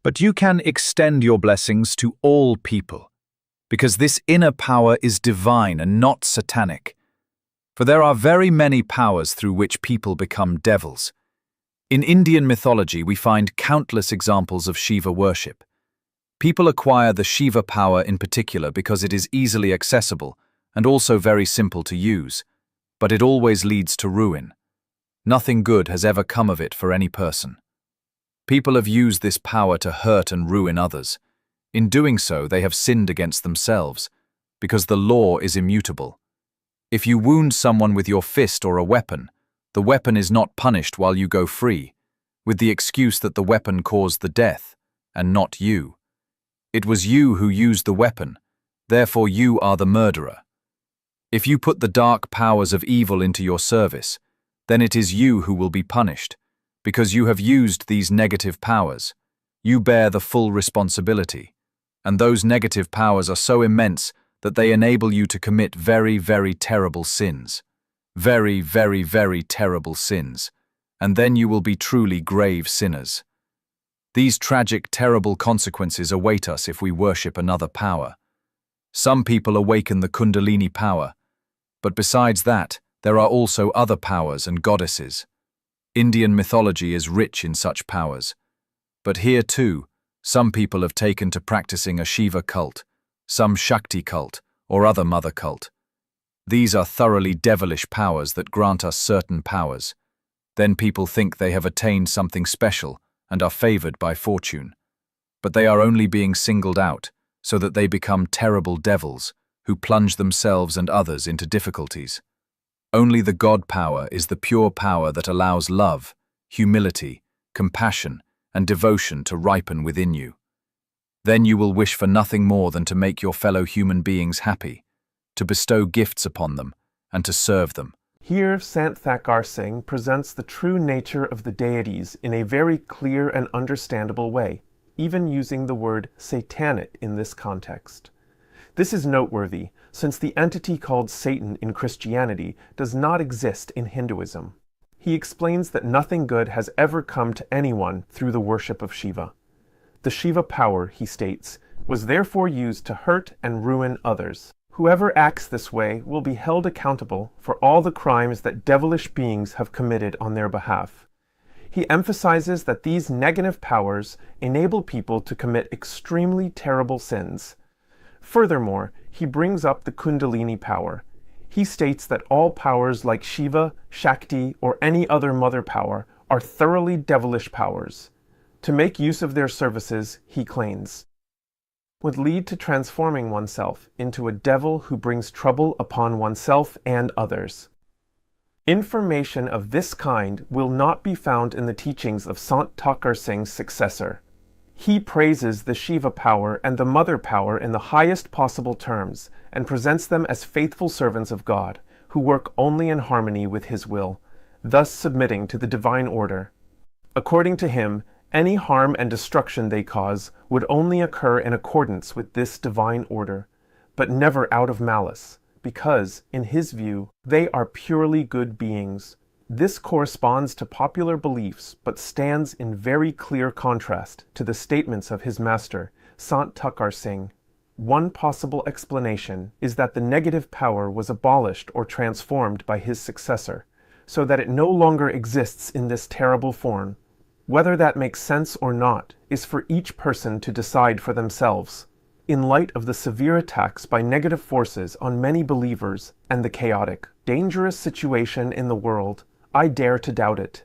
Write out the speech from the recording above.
But you can extend your blessings to all people, because this inner power is divine and not satanic. For there are very many powers through which people become devils. In Indian mythology, we find countless examples of Shiva worship. People acquire the Shiva power in particular because it is easily accessible and also very simple to use, but it always leads to ruin. Nothing good has ever come of it for any person. People have used this power to hurt and ruin others. In doing so, they have sinned against themselves, because the law is immutable. If you wound someone with your fist or a weapon, the weapon is not punished while you go free, with the excuse that the weapon caused the death, and not you. It was you who used the weapon, therefore you are the murderer. If you put the dark powers of evil into your service, then it is you who will be punished, because you have used these negative powers. You bear the full responsibility, and those negative powers are so immense that they enable you to commit very, very terrible sins. Very, very, very terrible sins, and then you will be truly grave sinners. These tragic, terrible consequences await us if we worship another power. Some people awaken the Kundalini power, but besides that, there are also other powers and goddesses. Indian mythology is rich in such powers. But here too, some people have taken to practicing a Shiva cult, some Shakti cult, or other mother cult. These are thoroughly devilish powers that grant us certain powers. Then people think they have attained something special and are favored by fortune. But they are only being singled out so that they become terrible devils who plunge themselves and others into difficulties. Only the God power is the pure power that allows love, humility, compassion, and devotion to ripen within you. Then you will wish for nothing more than to make your fellow human beings happy, to bestow gifts upon them, and to serve them. Here, Sant Singh presents the true nature of the deities in a very clear and understandable way, even using the word satanic in this context. This is noteworthy, since the entity called Satan in Christianity does not exist in Hinduism. He explains that nothing good has ever come to anyone through the worship of Shiva. The Shiva power, he states, was therefore used to hurt and ruin others. Whoever acts this way will be held accountable for all the crimes that devilish beings have committed on their behalf. He emphasizes that these negative powers enable people to commit extremely terrible sins. Furthermore, he brings up the Kundalini power. He states that all powers like Shiva, Shakti, or any other mother power are thoroughly devilish powers. To make use of their services, he claims, would lead to transforming oneself into a devil who brings trouble upon oneself and others. Information of this kind will not be found in the teachings of Sant Singh's successor. He praises the Shiva power and the mother power in the highest possible terms and presents them as faithful servants of God, who work only in harmony with his will, thus submitting to the divine order. According to him, any harm and destruction they cause would only occur in accordance with this divine order, but never out of malice, because, in his view, they are purely good beings. This corresponds to popular beliefs, but stands in very clear contrast to the statements of his master, Sant Singh. One possible explanation is that the negative power was abolished or transformed by his successor, so that it no longer exists in this terrible form. Whether that makes sense or not is for each person to decide for themselves. In light of the severe attacks by negative forces on many believers and the chaotic, dangerous situation in the world, I dare to doubt it.